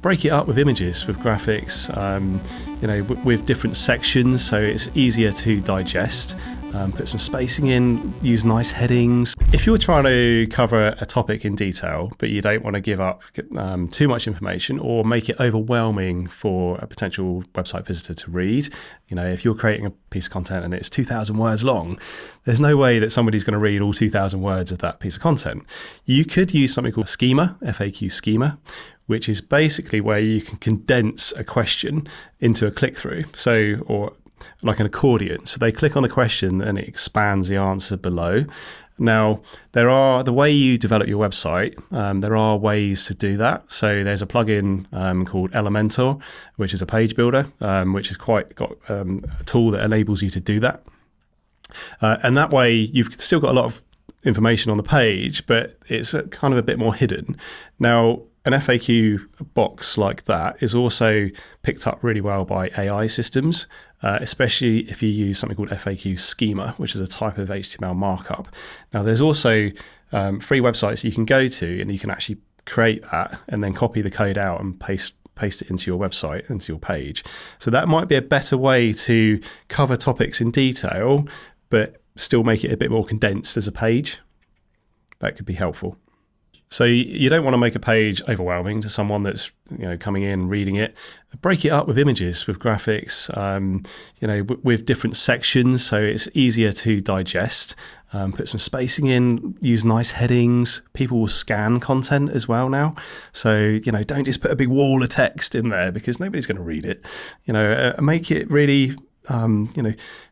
break it up with images, with graphics, with different sections so it's easier to digest. Put some spacing in, use nice headings. If you're trying to cover a topic in detail, but you don't want to give up too much information or make it overwhelming for a potential website visitor to read, if you're creating a piece of content and it's 2,000 words long, there's no way that somebody's going to read all 2,000 words of that piece of content. You could use something called schema, FAQ schema, which is basically where you can condense a question into a click-through. Or like an accordion. So they click on the question and it expands the answer below. Now, the way you develop your website, there are ways to do that. So there's a plugin called Elementor, which is a page builder, which has got a tool that enables you to do that. And that way you've still got a lot of information on the page, but it's kind of a bit more hidden. Now, an FAQ box like that is also picked up really well by AI systems, especially if you use something called FAQ schema, which is a type of HTML markup. Now, there's also free websites you can go to and you can actually create that and then copy the code out and paste it into your website, into your page. So that might be a better way to cover topics in detail, but still make it a bit more condensed as a page. That could be helpful. So you don't want to make a page overwhelming to someone that's coming in reading it. Break it up with images, with graphics, with different sections so it's easier to digest. Put some spacing in, use nice headings. People will scan content as well now. So, don't just put a big wall of text in there because nobody's going to read it. Make it really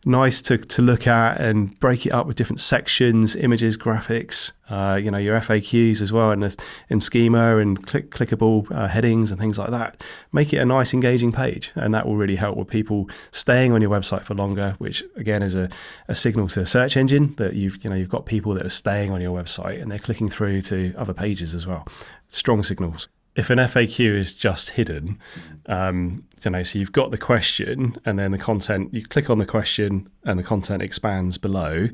nice to look at and break it up with different sections, images, graphics, your FAQs as well, and in schema and clickable headings and things like that. Make it a nice, engaging page, and that will really help with people staying on your website for longer, which again is a signal to a search engine that you've got people that are staying on your website and they're clicking through to other pages as well. Strong signals. If an FAQ is just hidden, so you've got the question and then the content, you click on the question and the content expands below,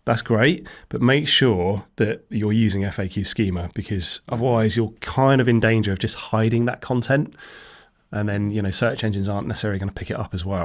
that's great, but make sure that you're using FAQ schema because otherwise you're kind of in danger of just hiding that content and then, search engines aren't necessarily going to pick it up as well.